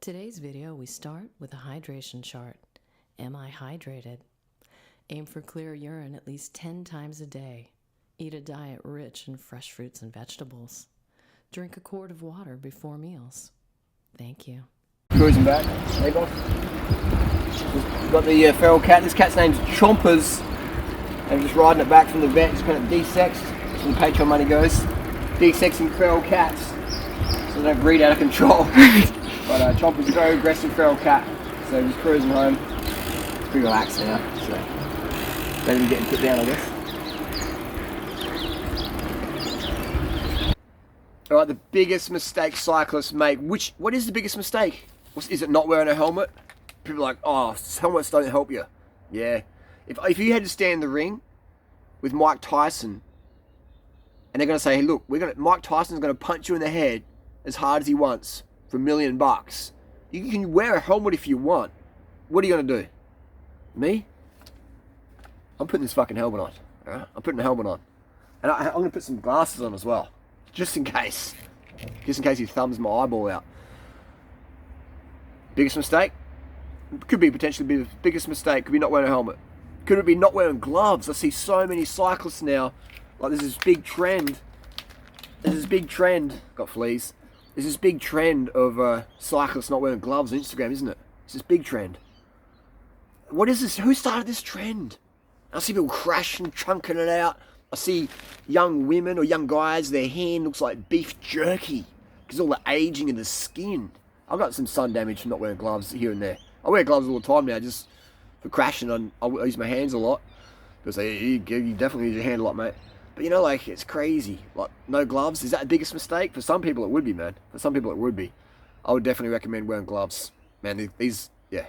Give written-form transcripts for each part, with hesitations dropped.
Today's video, we start with a hydration chart. Am I hydrated? Aim for clear urine at least 10 times a day. Eat a diet rich in fresh fruits and vegetables. Drink a quart of water before meals. Thank you. Cruising back, leg off. We've got the feral cat. This cat's name's Chompers. I'm just riding it back from the vet. Just got it desexed. That's where the Patreon money goes. Desexing feral cats so they don't breed out of control. But Chompers is a very aggressive feral cat. So just cruising home. Pretty relaxed now. So better than getting put down, I guess. Alright, the biggest mistake cyclists make. What is the biggest mistake? Is it not wearing a helmet? People are like, oh, helmets don't help you. Yeah. If you had to stand in the ring with Mike Tyson, and they're going to say, hey, look, Mike Tyson's going to punch you in the head as hard as he wants for $1 million. You can wear a helmet if you want. What are you going to do? Me? I'm putting this fucking helmet on. Alright? I'm putting a helmet on. And I'm going to put some glasses on as well. Just in case. Just in case he thumbs my eyeball out. Biggest mistake? Could be potentially be the biggest mistake. Could be not wearing a helmet. Could it be not wearing gloves? I see so many cyclists now. Like there's this big trend. There's this big trend. Got fleas. There's this big trend of cyclists not wearing gloves on Instagram, isn't it? It's this big trend. What is this? Who started this trend? I see people crashing, chunking it out. I see young women or young guys, their hand looks like beef jerky because all the aging in the skin. I've got some sun damage from not wearing gloves here and there. I wear gloves all the time now just for crashing. I use my hands a lot because you definitely use your hand a lot, mate. But you know, like, it's crazy. Like, no gloves, is that the biggest mistake? For some people it would be, man. For some people it would be. I would definitely recommend wearing gloves. Man, these, yeah.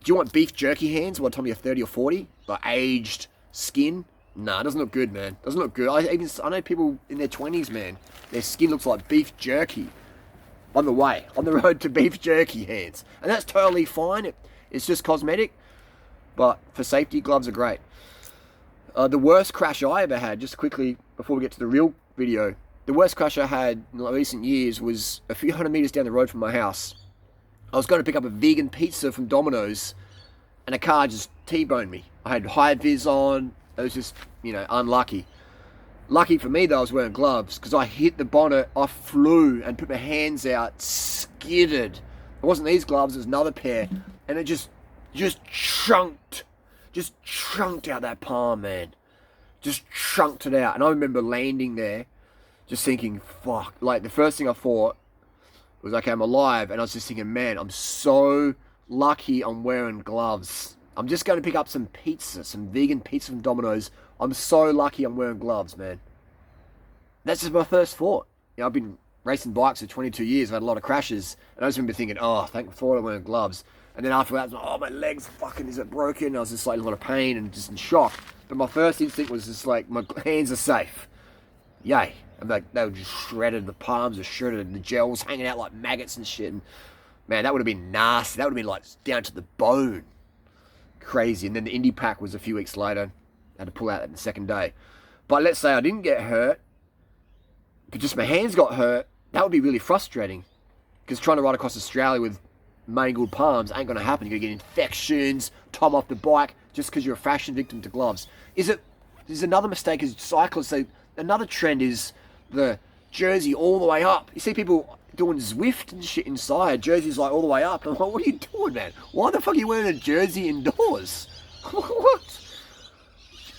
Do you want beef jerky hands by the time you're 30 or 40? Like aged skin? Nah, it doesn't look good, man. Doesn't look good. I know people in their 20s, man. Their skin looks like beef jerky. On the way. On the road to beef jerky hands. And that's totally fine. It's just cosmetic. But for safety, gloves are great. The worst crash I ever had, just quickly, before we get to the real video. The worst crash I had in recent years was a few hundred meters down the road from my house. I was going to pick up a vegan pizza from Domino's. And a car just T-boned me. I had high vis on. It was just, unlucky. Lucky for me, though, I was wearing gloves because I hit the bonnet, I flew and put my hands out, skidded. It wasn't these gloves, it was another pair. And it just chunked out that palm, man. Just chunked it out. And I remember landing there, just thinking, fuck. Like, the first thing I thought was, okay, I'm alive. And I was just thinking, man, I'm so lucky I'm wearing gloves. I'm just going to pick up some pizza, some vegan pizza from Domino's. I'm so lucky I'm wearing gloves, man. That's just my first thought. I've been racing bikes for 22 years. I've had a lot of crashes. And I just remember thinking, oh, thank God I'm wearing gloves. And then after that, I was like, oh, my leg's fucking, is it broken? I was just like in a lot of pain and just in shock. But my first instinct was just like, my hands are safe. Yay. And like, they were just shredded. The palms are shredded. And the gel's hanging out like maggots and shit. And man, that would have been nasty. That would have been like down to the bone. Crazy. And then the Indy Pack was a few weeks later. I had to pull out the second day. But let's say I didn't get hurt, but just my hands got hurt. That would be really frustrating. Because trying to ride across Australia with mangled palms ain't going to happen. You're going to get infections, time off the bike, just because you're a fashion victim to gloves. There's another mistake is cyclists. Another trend is the jersey all the way up. You see people doing Zwift and shit inside. Jersey's like all the way up. I'm like, what are you doing, man? Why the fuck are you wearing a jersey indoors? What?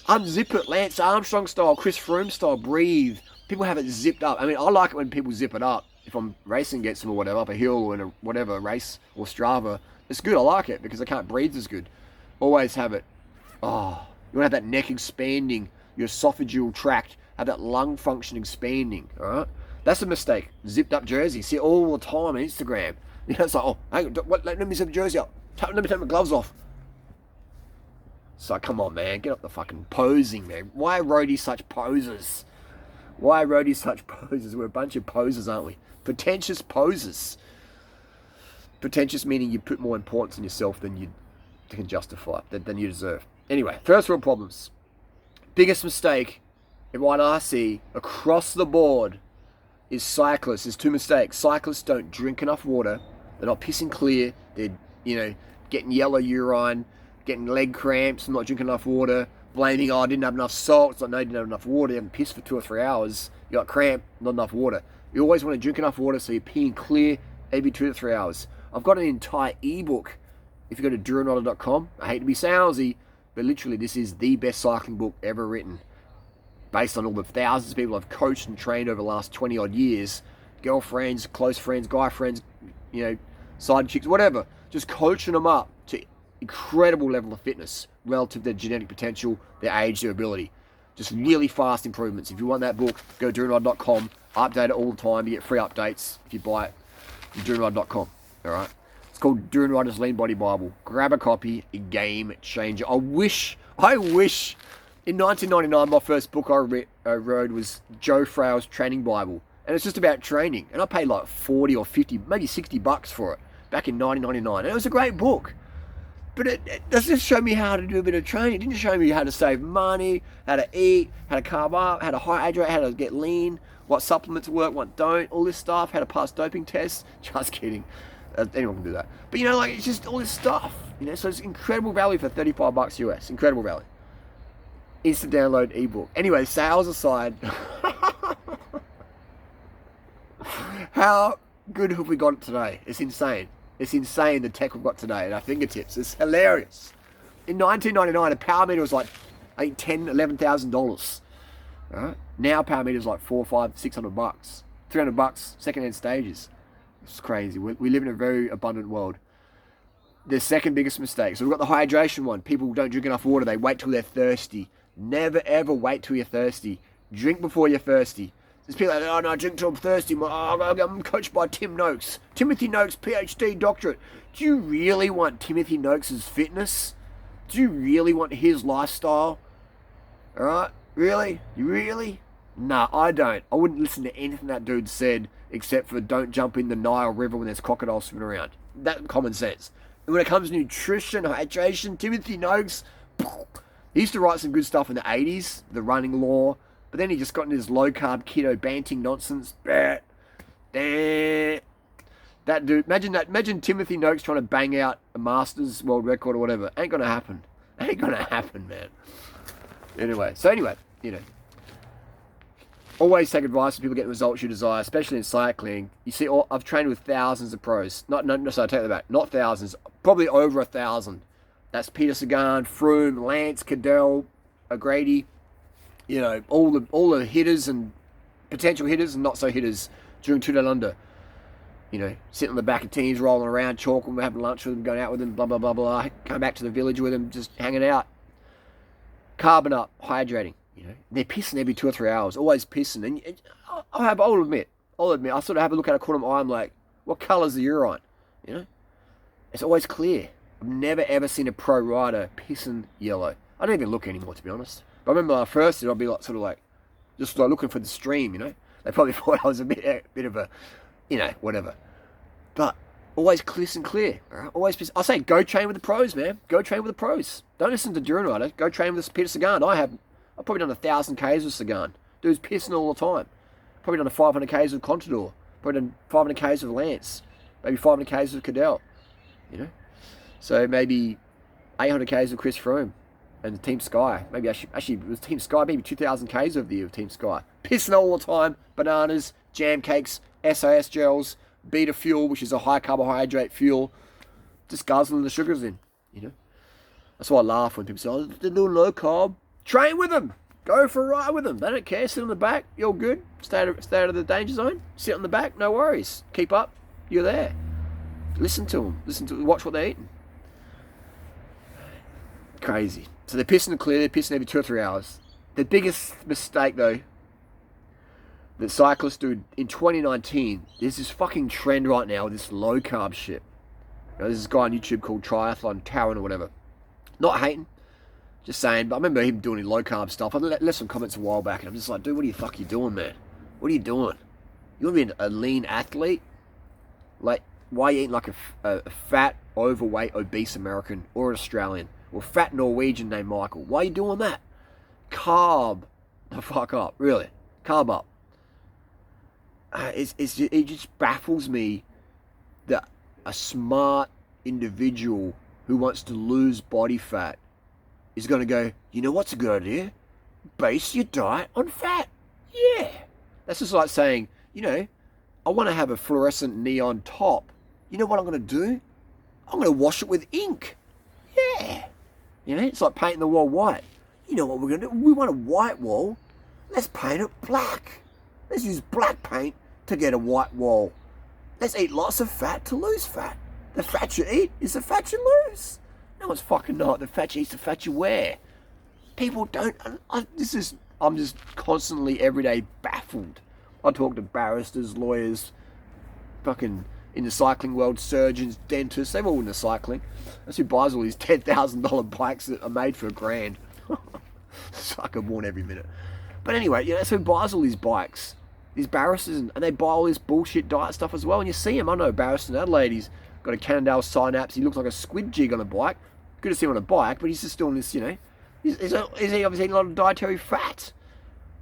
Unzip it, Lance Armstrong style, Chris Froome style, breathe. People have it zipped up. I mean, I like it when people zip it up. If I'm racing against them or whatever, up a hill or in a whatever race or Strava, it's good. I like it because I can't breathe as good. Always have it. Oh, you want to have that neck expanding, your esophageal tract, have that lung function expanding, all right? That's a mistake. Zipped up jersey. See it all the time on Instagram. It's like, oh, hang on, let me zip the jersey up. Let me take my gloves off. So come on, man. Get up the fucking posing, man. Why are roadies such posers? Why are roadies such posers? We're a bunch of posers, aren't we? Pretentious posers. Pretentious meaning you put more importance in yourself than you can justify, than you deserve. Anyway, first world problems. Biggest mistake in what I see across the board is cyclists. There's two mistakes. Cyclists don't drink enough water They're not pissing clear. They're, getting yellow urine, getting leg cramps, not drinking enough water, blaming, I didn't have enough salt. It's like, no, you didn't have enough water. You haven't pissed for 2 or 3 hours. You got cramp, not enough water. You always want to drink enough water so you're peeing clear every 2 to 3 hours. I've got an entire ebook. If you go to Durianrider.com, I hate to be salesy, but literally this is the best cycling book ever written. Based on all the thousands of people I've coached and trained over the last 20 odd years. Girlfriends, close friends, guy friends, side chicks, whatever. Just coaching them up to incredible level of fitness relative to their genetic potential, their age, their ability. Just really fast improvements. If you want that book, go to Durianrider.com. I update it all the time. You get free updates if you buy it from Durianrider.com. Alright? It's called Durianrider's Lean Body Bible. Grab a copy, a game changer. I wish, in 1999, my first book I wrote was Joe Frail's Training Bible. And it's just about training. And I paid like 40 or 50, maybe $60 for it back in 1999. And it was a great book. But it doesn't show me how to do a bit of training. It didn't show me how to save money, how to eat, how to carb up, how to hydrate, how to get lean, what supplements work, what don't, all this stuff, how to pass doping tests. Just kidding. Anyone can do that. But it's just all this stuff. So it's incredible value for $35 US. Incredible value. Instant download ebook. Anyway, sales aside, how good have we got it today? It's insane. It's insane the tech we've got today at our fingertips. It's hilarious. In 1999, a power meter was like, I think $10,000, $11,000. Right? Now power meters like $400, $500, $600, $300 second-hand stages. It's crazy. We live in a very abundant world. The second biggest mistake. So we've got the hydration one. People don't drink enough water. They wait till they're thirsty. Never ever wait till you're thirsty. Drink before you're thirsty. There's people like, oh no, I drink till I'm thirsty. I'm coached by Tim Noakes. Timothy Noakes, PhD, doctorate. Do you really want Timothy Noakes' fitness? Do you really want his lifestyle? Alright? Really? You really? Nah, I don't. I wouldn't listen to anything that dude said except for don't jump in the Nile River when there's crocodiles swimming around. That's common sense. And when it comes to nutrition, hydration, Timothy Noakes, he used to write some good stuff in the 80s, the running law, but then he just got into his low-carb, keto, banting nonsense. That dude, imagine Timothy Noakes trying to bang out a Masters world record or whatever. Ain't gonna happen. Ain't gonna happen, man. Anyway, always take advice from people getting results you desire, especially in cycling. You see, I've trained with thousands of pros. Sorry, I take that back. Not thousands, probably over 1,000. That's Peter Sagan, Froome, Lance, Cadell, O'Grady. All the hitters and potential hitters and not so hitters during 2 Down Under. Sitting on the back of teams, rolling around, chalking, having lunch with them, going out with them, blah, blah, blah, blah. Coming back to the village with them, just hanging out. Carbon up, hydrating. They're pissing every 2 or 3 hours, always pissing. And I'll admit, I sort of have a look at a corner of my eye, I'm like, what colour's the urine? It's always clear. I've never ever seen a pro rider pissing yellow. I don't even look anymore, to be honest. But I remember when I first did, I'd be just looking for the stream, They probably thought I was a bit of a, whatever. But always clear. Right? Always, I say go train with the pros, man. Go train with the pros. Don't listen to Durianrider. Go train with Peter Sagan. I've probably done 1,000 Ks with Sagan. Dude's pissing all the time. Probably done 500 Ks with Contador. Probably done 500 Ks with Lance. Maybe 500 Ks with Cadell. So maybe 800 Ks with Chris Froome. And Team Sky. Maybe actually it was Team Sky, maybe 2,000 Ks of the year of Team Sky. Pissing all the time. Bananas, jam cakes, SAS gels, beta fuel, which is a high carbohydrate fuel. Just guzzling the sugars in, That's why I laugh when people say, oh, they're doing low carb. Train with them. Go for a ride with them. They don't care. Sit on the back. You're good. Stay out of the danger zone. Sit on the back. No worries. Keep up. You're there. Listen to them. Watch what they're eating. Crazy. So they're pissing clear. They're pissing every 2 or 3 hours. The biggest mistake, though, that cyclists do in 2019, there's this fucking trend right now with this low carb shit. There's this guy on YouTube called Triathlon Taran or whatever. Not hating. Just saying, but I remember him doing low carb stuff. I left some comments a while back, and I'm just like, dude, what the fuck are you doing, man? What are you doing? You want to be a lean athlete? Like, why are you eating like a fat, overweight, obese American or an Australian? Or fat Norwegian named Michael? Why are you doing that? Carb the fuck up, really. Carb up. It just baffles me that a smart individual who wants to lose body fat is going to go, you know what's a good idea? Base your diet on fat. Yeah. That's just like saying, you know, I want to have a fluorescent neon top. You know what I'm going to do? I'm going to wash it with ink. Yeah. You know, it's like painting the wall white. You know what we're going to do? We want a white wall. Let's paint it black. Let's use black paint to get a white wall. Let's eat lots of fat to lose fat. The fat you eat is the fat you lose. No, it's fucking not. The fat you eat is the fat you wear. People don't... I'm just constantly, every day, baffled. I talk to barristers, lawyers, fucking in the cycling world, surgeons, dentists. They're all into cycling. That's who buys all these $10,000 bikes that are made for $1,000. Sucker born every minute. But anyway, that's who buys all these bikes. These barristers, and they buy all this bullshit diet stuff as well. And you see him. I know a barrister in Adelaide. He's got a Cannondale synapse. He looks like a squid jig on a bike. Good to see him on a bike, but he's just doing this, He's obviously eating a lot of dietary fat.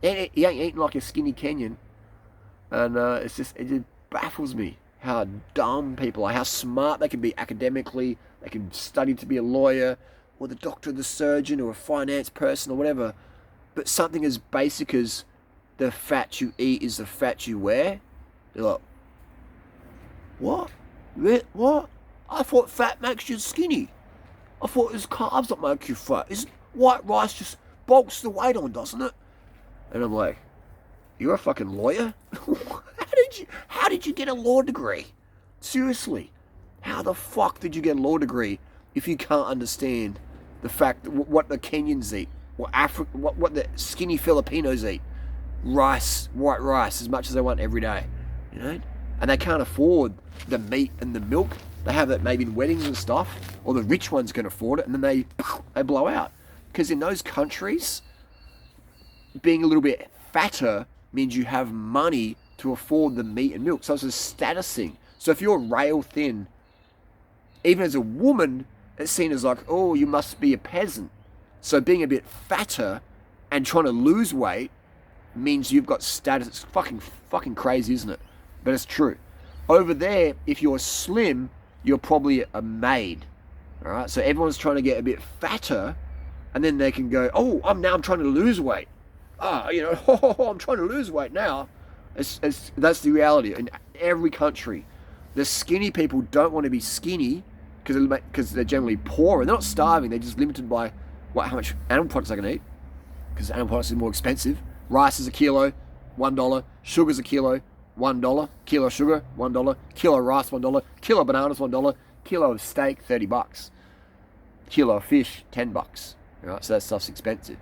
And he ain't eating like a skinny Kenyan. And it just baffles me how dumb people are, how smart they can be academically. They can study to be a lawyer, or the doctor, or the surgeon, or a finance person, or whatever. But something as basic as the fat you eat is the fat you wear. They're like, what? What? I thought fat makes you skinny. I thought it was carbs that make you fat. White rice just bulks the weight on, doesn't it? And I'm like, you're a fucking lawyer? How did you get a law degree? Seriously, how the fuck did you get a law degree if you can't understand the fact that what the Kenyans eat, what the skinny Filipinos eat? Rice, white rice, as much as they want every day, And they can't afford the meat and the milk. They have it maybe in weddings and stuff, or the rich ones can afford it, and then they blow out. Because in those countries, being a little bit fatter means you have money to afford the meat and milk. So it's a status thing. So if you're rail thin, even as a woman, it's seen as like, oh, you must be a peasant. So being a bit fatter and trying to lose weight means you've got status. It's fucking crazy, isn't it? But it's true. Over there, if you're slim, you're probably a maid. All right. So everyone's trying to get a bit fatter, and then they can go, oh, I'm trying to lose weight. I'm trying to lose weight now. That's the reality. In every country, the skinny people don't want to be skinny because they're generally poor, and they're not starving. They're just limited by how much animal products they can eat, because animal products are more expensive. Rice is a kilo, $1. Sugar's a kilo, $1. Kilo of sugar, $1. Kilo of rice, $1. Kilo of bananas, $1. Kilo of steak, $30. Kilo of fish, $10. Right, so that stuff's expensive.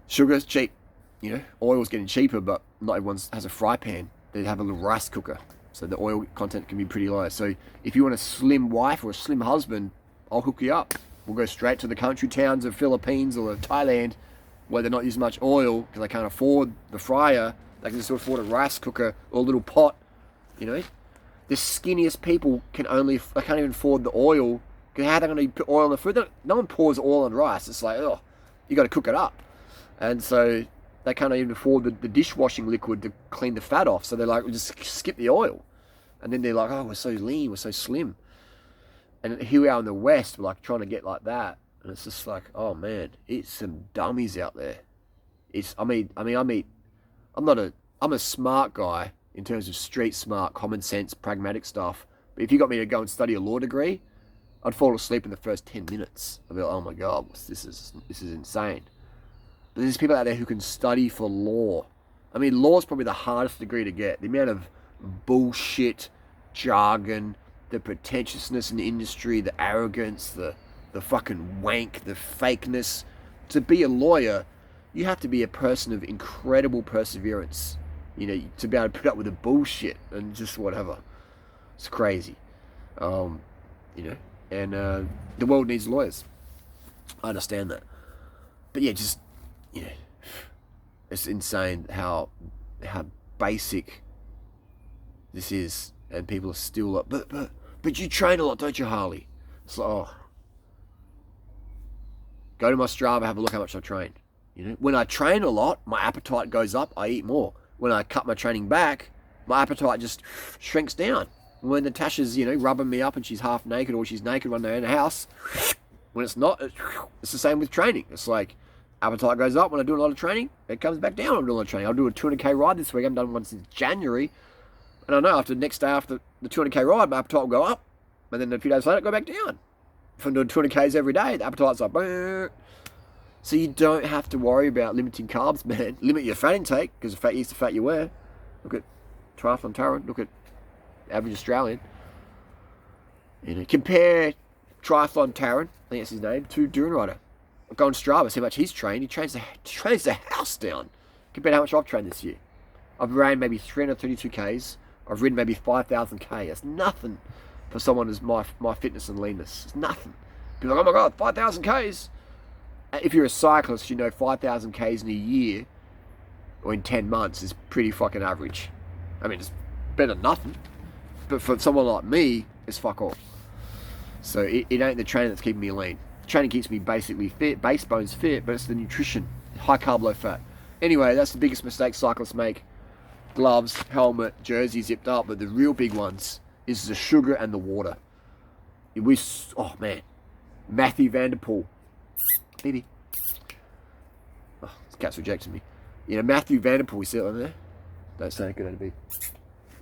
Sugar's cheap. Oil's getting cheaper, but not everyone has a fry pan. They have a little rice cooker, so the oil content can be pretty low. So if you want a slim wife or a slim husband, I'll hook you up. We'll go straight to the country towns of Philippines or Thailand, where they're not using much oil because they can't afford the fryer. They can just afford a rice cooker or a little pot. The skinniest people they can't even afford the oil. Because how are they going to put oil on the food? No one pours oil on rice. It's like, oh, you got to cook it up. And so they can't even afford the dishwashing liquid to clean the fat off. So they're like, we'll just skip the oil. And then they're like, oh, we're so lean, we're so slim. And here we are in the West, we're like trying to get like that. And it's just like, oh man, it's some dummies out there. I'm a smart guy in terms of street smart, common sense, pragmatic stuff. But if you got me to go and study a law degree, I'd fall asleep in the first 10 minutes. I'd be like, oh my God, this is insane. But there's people out there who can study for law. Law is probably the hardest degree to get. The amount of bullshit, jargon, the pretentiousness in the industry, the arrogance, the fucking wank, the fakeness. To be a lawyer, you have to be a person of incredible perseverance, to be able to put up with the bullshit and just whatever. It's crazy. And the world needs lawyers. I understand that. But yeah, it's insane how basic this is, and people are still like, but you train a lot, don't you, Harley? It's like, oh, go to my Strava, have a look how much I train. When I train a lot, my appetite goes up, I eat more. When I cut my training back, my appetite just shrinks down. When Natasha's, rubbing me up and she's half naked or she's naked when they're in the house, when it's not, it's the same with training. It's like appetite goes up when I do a lot of training, it comes back down when I do a lot of training. I'll do a 200k ride this week. I haven't done one since January. And I know after the next day after the 200k ride, my appetite will go up. And then a few days later, go back down. If I'm doing 200k's every day, the appetite's like, brrr. So you don't have to worry about limiting carbs, man. Limit your fat intake, because the fat is the fat you wear. Look at Triathlon Taran. Look at average Australian. Compare Triathlon Taran, I think that's his name, to Durianrider. Go on Strava, see how much he's trained. He trains the house down compared to how much I've trained this year. I've ran maybe 332k's. I've ridden maybe 5,000k. That's nothing for someone who's my fitness and leanness. It's nothing. People are like, oh my God, 5,000k's. If you're a cyclist, 5,000k's in a year or in 10 months is pretty fucking average. I mean, it's better than nothing. But for someone like me, it's fuck all. So it ain't the training that's keeping me lean. The training keeps me basically fit, base bones fit, but it's the nutrition. High carb, low fat. Anyway, that's the biggest mistake cyclists make. Gloves, helmet, jersey zipped up, but the real big ones is the sugar and the water. Oh man, Matthew Vanderpool. Baby. Oh, this cat's rejecting me. Matthew Vanderpool, you see it on there? Don't say it good at me.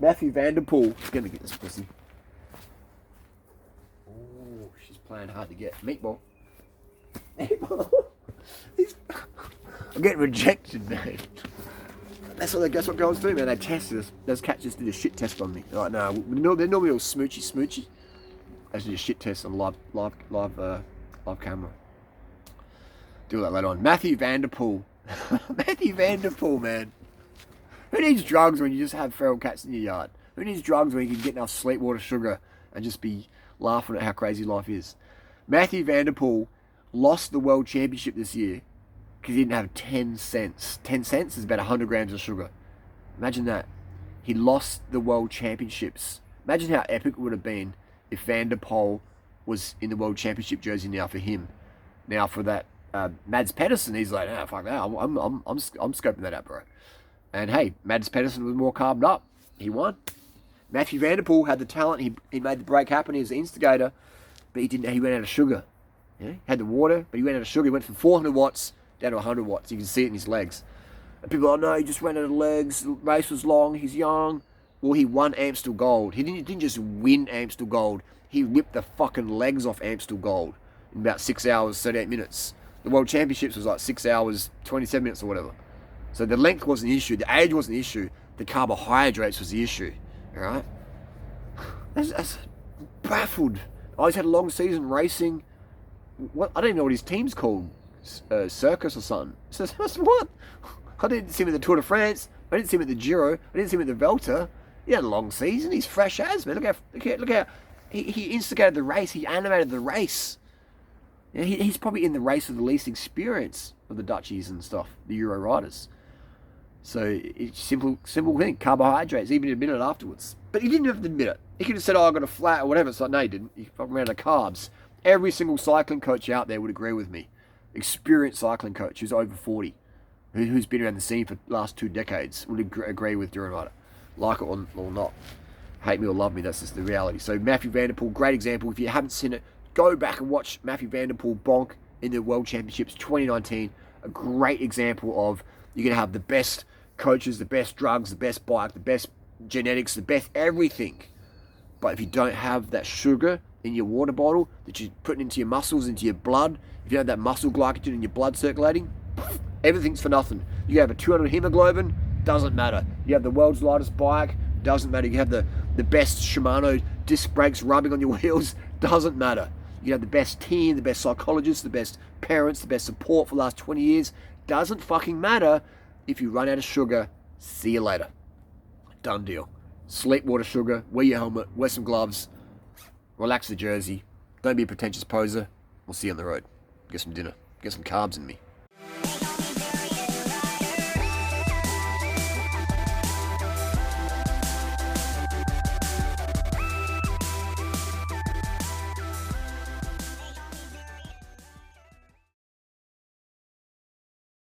Matthew Vanderpool is going to get this pussy. Oh, she's playing hard to get. Meatball. Meatball. I'm getting rejected, man. That's what girls do, man. They test us. Those cats just did a shit test on me. They're like, no, they're normally all smoochy. They did a shit test on live camera. Do that later on. Matthew Vanderpool. Matthew Vanderpool, man. Who needs drugs when you just have feral cats in your yard? Who needs drugs when you can get enough sleep, water, sugar, and just be laughing at how crazy life is? Matthew Vanderpool lost the world championship this year because he didn't have 10 cents. 10 cents is about 100 grams of sugar. Imagine that. He lost the world championships. Imagine how epic it would have been if Vanderpool was in the world championship jersey now for him. Now for that Mads Pedersen, he's like, nah, fuck that. I'm scoping that out, bro. And hey, Mads Pedersen was more carved up. He won. Matthew Vanderpool had the talent. He made the break happen. He was the instigator, but he didn't. He went out of sugar. He had the water, but he went out of sugar. He went from 400 watts down to 100 watts. You can see it in his legs. And people are like, no, he just ran out of legs. The race was long. He's young. Well, he won Amstel Gold. He didn't just win Amstel Gold. He ripped the fucking legs off Amstel Gold in about 6 hours, 38 minutes. The World Championships was like 6 hours, 27 minutes or whatever. So the length wasn't the issue. The age wasn't the issue. The carbohydrates was the issue. All right? That's baffled. Oh, he's had a long season racing. What? I don't even know what his team's called. Circus or something. So that's what? I didn't see him at the Tour de France. I didn't see him at the Giro. I didn't see him at the Vuelta. He had a long season. He's fresh as, man. Look how he instigated the race. He animated the race. He's probably in the race with the least experience of the Dutchies and stuff, the Euro riders. So it's simple thing. Carbohydrates. He even admitted it afterwards. But he didn't have to admit it. He could have said, oh, I got a flat or whatever. It's like, no, he didn't. He fucking ran out of carbs. Every single cycling coach out there would agree with me. Experienced cycling coach who's over 40, who's been around the scene for the last 2 decades, would agree with Durianrider. Like it or not. Hate me or love me, that's just the reality. So Matthew Vanderpool, great example. If you haven't seen it, go back and watch Matthew Vanderpool bonk in the World Championships 2019. A great example of you're going to have the best coaches, the best drugs, the best bike, the best genetics, the best everything. But if you don't have that sugar in your water bottle that you're putting into your muscles, into your blood, if you don't have that muscle glycogen in your blood circulating, everything's for nothing. You have a 200 hemoglobin, doesn't matter. You have the world's lightest bike, doesn't matter. You have the best Shimano disc brakes rubbing on your wheels, doesn't matter. You have the best team, the best psychologists, the best parents, the best support for the last 20 years. Doesn't fucking matter if you run out of sugar. See you later. Done deal. Sleep, water, sugar, wear your helmet, wear some gloves, relax the jersey. Don't be a pretentious poser. We'll see you on the road. Get some dinner. Get some carbs in me.